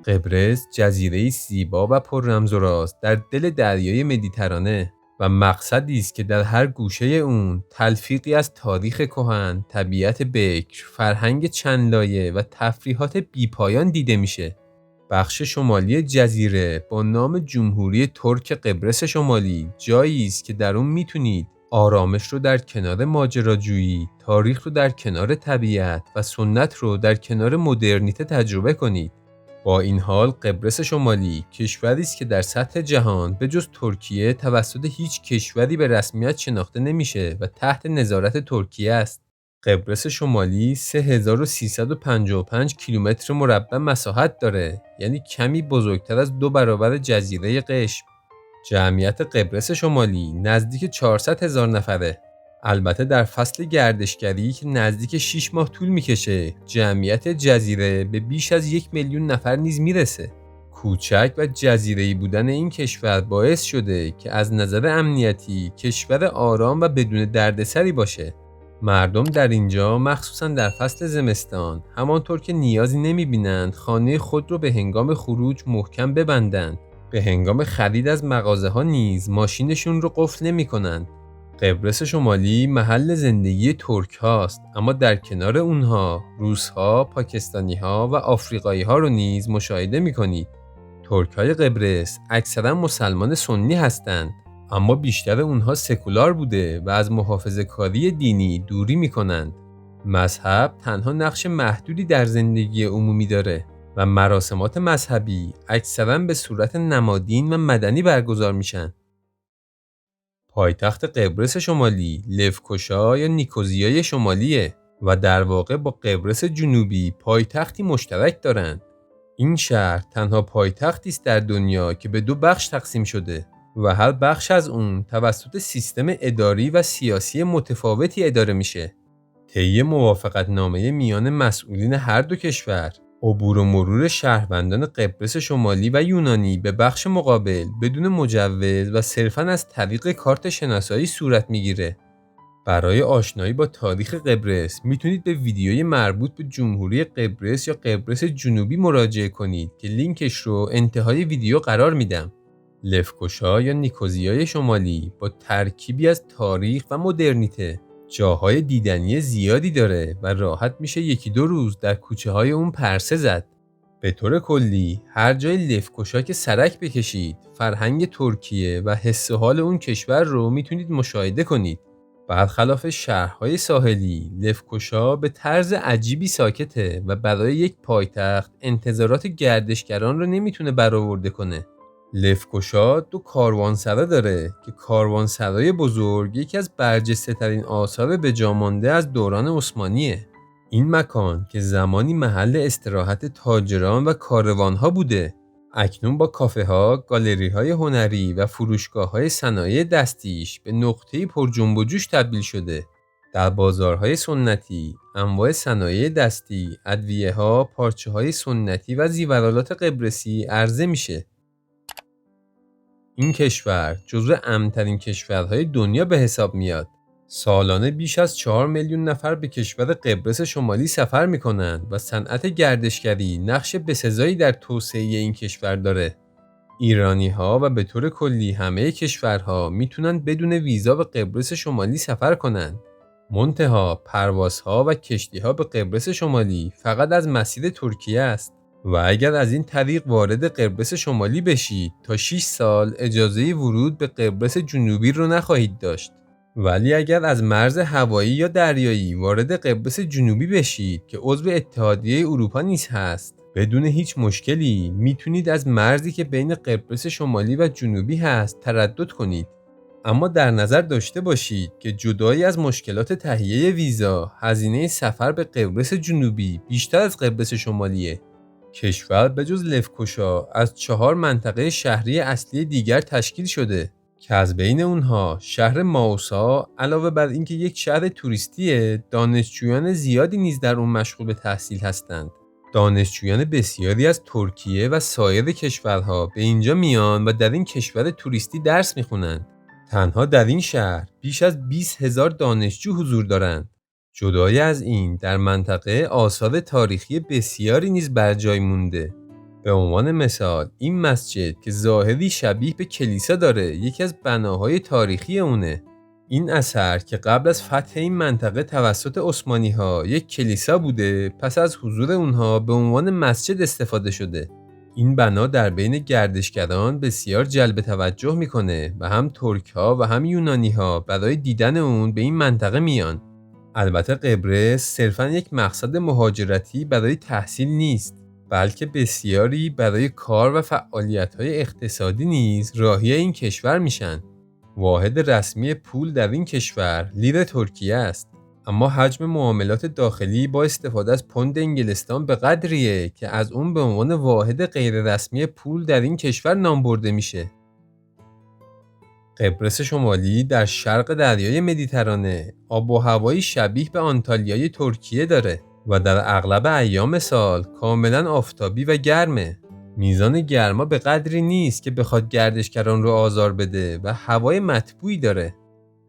قبرس جزیره‌ای زیبا و پر رمز و راز در دل دریای مدیترانه و مقصدی است که در هر گوشه اون تلفیقی از تاریخ کهن، طبیعت بکر، فرهنگ چند لایه و تفریحات بیپایان دیده میشه. بخش شمالی جزیره با نام جمهوری ترک قبرس شمالی جایی است که در اون میتونید آرامش رو در کنار ماجراجویی، تاریخ رو در کنار طبیعت و سنت رو در کنار مدرنیته تجربه کنید. با این حال قبرس شمالی کشوری است که در سطح جهان به جز ترکیه توسط هیچ کشوری به رسمیت شناخته نمیشه و تحت نظارت ترکیه است. قبرس شمالی 3355 کیلومتر مربع مساحت داره، یعنی کمی بزرگتر از 2 برابر جزیره قشم. جمعیت قبرس شمالی نزدیک 400,000 نفره. البته در فصل گردشگری که نزدیک 6 ماه طول میکشه، جمعیت جزیره به بیش از 1,000,000 نفر نیز میرسه. کوچک و جزیره‌ای بودن این کشور باعث شده که از نظر امنیتی کشور آرام و بدون دردسری باشه. مردم در اینجا مخصوصا در فصل زمستان همانطور که نیازی نمیبینند خانه خود رو به هنگام خروج محکم ببندند. به هنگام خرید از مغازه ها نیز ماشینشون رو قفل نمی کنند. قبرس شمالی محل زندگی ترک هاست، اما در کنار اونها روس ها، پاکستانی ها و آفریقایی ها رو نیز مشاهده می کنید. ترک های قبرس اکثرا مسلمان سنی هستند، اما بیشتر اونها سکولار بوده و از محافظه‌کاری دینی دوری می کنند. مذهب تنها نقش محدودی در زندگی عمومی داره و مراسمات مذهبی اکثرا به صورت نمادین و مدنی برگزار میشن. پایتخت قبرس شمالی لفکوشا یا نیکوزیای شمالیه و در واقع با قبرس جنوبی پایتختی مشترک دارند. این شهر تنها پایتختی است در دنیا که به 2 بخش تقسیم شده و هر بخش از اون توسط سیستم اداری و سیاسی متفاوتی اداره میشه. طی موافقتنامه میان مسئولین هر 2 کشور، عبور و مرور شهروندان قبرس شمالی و یونانی به بخش مقابل بدون مجوز و صرفاً از طریق کارت شناسایی صورت میگیره. برای آشنایی با تاریخ قبرس میتونید به ویدیوی مربوط به جمهوری قبرس یا قبرس جنوبی مراجعه کنید که لینکش رو انتهای ویدیو قرار میدم. لفکوشا یا نیکوزیای شمالی با ترکیبی از تاریخ و مدرنیته جاهای دیدنی زیادی داره و راحت میشه 1-2 روز در کوچه های اون پرسه زد. به طور کلی هر جای لفکوشا که سرک بکشید فرهنگ ترکیه و حس و حال اون کشور رو میتونید مشاهده کنید. برخلاف شهرهای ساحلی، لفکوشا به طرز عجیبی ساکته و برای یک پایتخت انتظارات گردشگران رو نمیتونه برآورده کنه. لفکوشا 2 کاروانسرا داره که کاروانسرای بزرگ یکی از برجسته ترین آثار به جا مانده از دوران عثمانیه. این مکان که زمانی محل استراحت تاجران و کاروانها بوده، اکنون با کافه ها، گالری های هنری و فروشگاه های صنایع دستیش به نقطه‌ای پر جنب و جوش تبدیل شده. در بازارهای سنتی، انواع صنایع دستی، ادویه ها، پارچه های سنتی و زیورالات قبرسی عرضه میشه. این کشور جزو امن‌ترین کشورهای دنیا به حساب میاد. سالانه بیش از 4 میلیون نفر به کشور قبرس شمالی سفر میکنند و صنعت گردشگری نقش بسزایی در توسعه این کشور داره. ایرانی‌ها و به طور کلی همه کشورها میتونن بدون ویزا به قبرس شمالی سفر کنند. منتها پروازها و کشتی‌ها به قبرس شمالی فقط از مسیر ترکیه است و اگر از این طریق وارد قبرس شمالی بشید تا 6 سال اجازه ورود به قبرس جنوبی رو نخواهید داشت. ولی اگر از مرز هوایی یا دریایی وارد قبرس جنوبی بشید که عضو اتحادیه اروپا نیز هست، بدون هیچ مشکلی میتونید از مرزی که بین قبرس شمالی و جنوبی هست تردد کنید. اما در نظر داشته باشید که جدایی از مشکلات تهیه ویزا، هزینه سفر به قبرس جنوبی بیشتر از قبرس شمالیه. کشور به جز لفکوشا از 4 منطقه شهری اصلی دیگر تشکیل شده که از بین اونها شهر ماوسا علاوه بر اینکه یک شهر توریستیه، دانشجویان زیادی نیز در اون مشغول به تحصیل هستند. دانشجویان بسیاری از ترکیه و سایر کشورها به اینجا میان و در این کشور توریستی درس میخونند. تنها در این شهر بیش از 20,000 دانشجو حضور دارند. جدای از این در منطقه آثار تاریخی بسیاری نیز بر جای مونده. به عنوان مثال این مسجد که ظاهری شبیه به کلیسا داره یکی از بناهای تاریخی اونه. این اثر که قبل از فتح این منطقه توسط عثمانی‌ها یک کلیسا بوده، پس از حضور اونها به عنوان مسجد استفاده شده. این بنا در بین گردشگران بسیار جلب توجه میکنه و هم ترک‌ها و هم یونانی‌ها برای دیدن اون به این منطقه میان. البته قبرس صرفاً یک مقصد مهاجرتی برای تحصیل نیست، بلکه بسیاری برای کار و فعالیت‌های اقتصادی نیز راهی این کشور میشن. واحد رسمی پول در این کشور لیر ترکیه است، اما حجم معاملات داخلی با استفاده از پوند انگلستان به قدریه که از اون به عنوان واحد غیر رسمی پول در این کشور نام برده میشه. قبرس شمالی در شرق دریای مدیترانه آب و هوایی شبیه به آنتالیای ترکیه داره و در اغلب ایام سال کاملا آفتابی و گرمه. میزان گرما به قدری نیست که بخواد گردشگران رو آزار بده و هوای مطبوعی داره.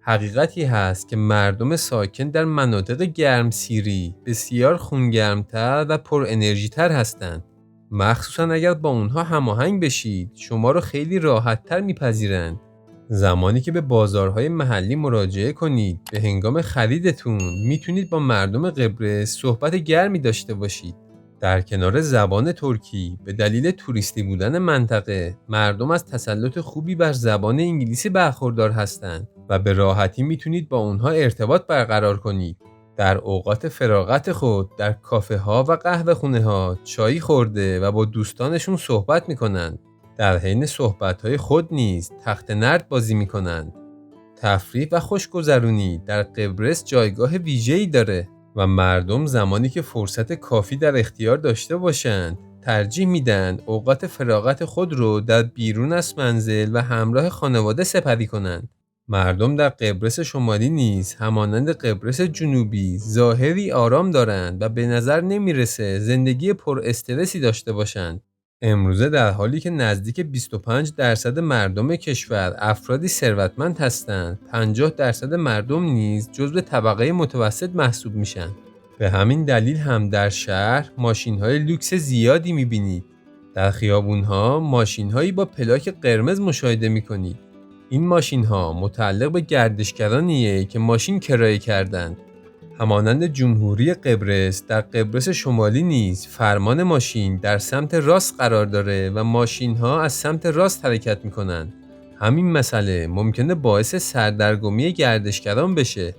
حقیقتی هست که مردم ساکن در مناطق گرمسیری بسیار خونگرمتر و پر انرژی تر هستند. مخصوصا اگر با اونها هماهنگ بشید شما رو خیلی راحت تر میپذیرند. زمانی که به بازارهای محلی مراجعه کنید به هنگام خریدتون میتونید با مردم قبرس صحبت گرمی داشته باشید. در کنار زبان ترکی به دلیل توریستی بودن منطقه مردم از تسلط خوبی بر زبان انگلیسی برخوردار هستند و به راحتی میتونید با اونها ارتباط برقرار کنید. در اوقات فراغت خود در کافه ها و قهوه خونه ها چای خورده و با دوستانشون صحبت میکنند. در حین صحبت‌های خود نیز تخت نرد بازی می‌کنند. تفریح و خوشگذرونی در قبرس جایگاه ویژه‌ای داره و مردم زمانی که فرصت کافی در اختیار داشته باشند ترجیح میدن اوقات فراغت خود رو در بیرون از منزل و همراه خانواده سپری کنند. مردم در قبرس شمالی نیز همانند قبرس جنوبی ظاهری آرام دارند و به نظر نمیرسه زندگی پر استرسی داشته باشند. امروزه در حالی که نزدیک 25% مردم کشور افرادی ثروتمند هستند، 50% مردم نیز جزو طبقه متوسط محسوب میشن. به همین دلیل هم در شهر ماشین‌های لوکس زیادی می‌بینید. در خیابون‌ها ماشین‌هایی با پلاک قرمز مشاهده می‌کنید. این ماشین‌ها متعلق به گردشگرانیه که ماشین کرایه کردند. همانند جمهوری قبرس در قبرس شمالی نیز فرمان ماشین در سمت راست قرار داره و ماشین‌ها از سمت راست حرکت می‌کنند. همین مسئله ممکنه باعث سردرگمی گردشگران بشه.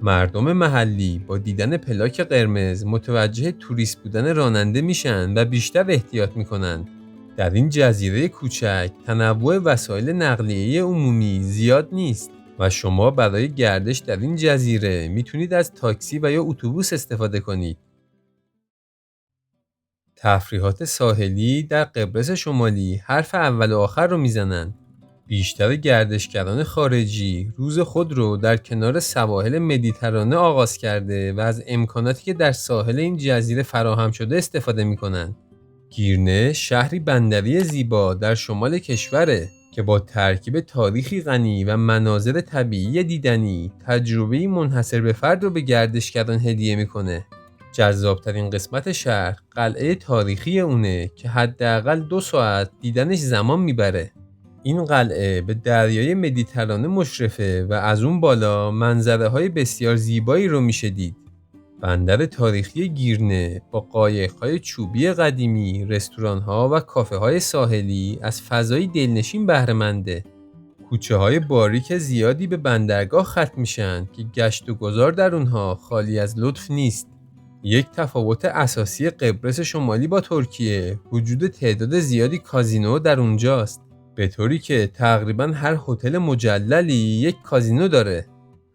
مردم محلی با دیدن پلاک قرمز متوجه توریست بودن راننده میشن و بیشتر احتیاط میکنن. در این جزیره کوچک تنوع وسایل نقلیه عمومی زیاد نیست و شما برای گردش در این جزیره میتونید از تاکسی و یا اتوبوس استفاده کنید. تفریحات ساحلی در قبرس شمالی حرف اول و آخر رو میزنن. بیشتر گردشگران خارجی روز خود رو در کنار سواحل مدیترانه آغاز کرده و از امکاناتی که در ساحل این جزیره فراهم شده استفاده میکنن. گیرنه شهری بندری زیبا در شمال کشوره که با ترکیب تاریخی غنی و مناظر طبیعی دیدنی تجربه‌ای منحصر به فرد رو به گردشگران هدیه میکنه. جذابترین قسمت شهر قلعه تاریخی اونه که حداقل 2 ساعت دیدنش زمان میبره. این قلعه به دریای مدیترانه مشرفه و از اون بالا منظره‌های بسیار زیبایی رو میشه دید. بندر تاریخی گیرنه با قایق‌های چوبی قدیمی، رستوران‌ها و کافه‌های ساحلی از فضایی دلنشین بهره منده. کوچه‌های باریک زیادی به بندرگاه ختم میشن که گشت و گذار در اونها خالی از لطف نیست. یک تفاوت اساسی قبرس شمالی با ترکیه وجود تعداد زیادی کازینو در اونجاست، به طوری که تقریباً هر هتل مجللی یک کازینو داره.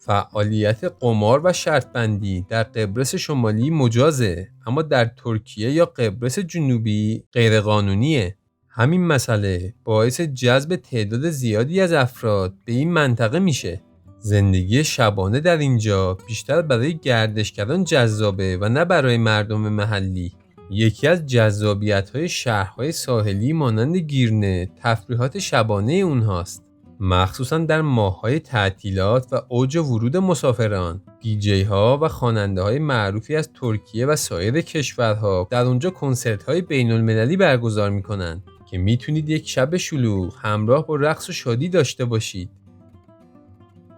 فعالیت قمار و شرط بندی در قبرس شمالی مجازه، اما در ترکیه یا قبرس جنوبی غیرقانونیه. همین مسئله باعث جذب تعداد زیادی از افراد به این منطقه میشه. زندگی شبانه در اینجا بیشتر برای گردشگران جذابه و نه برای مردم محلی. یکی از جذابیت‌های شهرهای ساحلی مانند گیرنه تفریحات شبانه اونهاست. مخصوصا در ماه‌های تعطیلات و اوج ورود مسافران، دی‌جی ها و خواننده های معروفی از ترکیه و سایر کشورها در اونجا کنسرت های بین المللی برگزار میکنن که میتونید یک شب شلوغ همراه با رقص و شادی داشته باشید.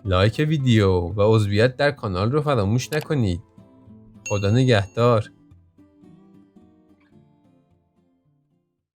لایک ویدیو و عضویت در کانال رو فراموش نکنید. خدا نگهدار.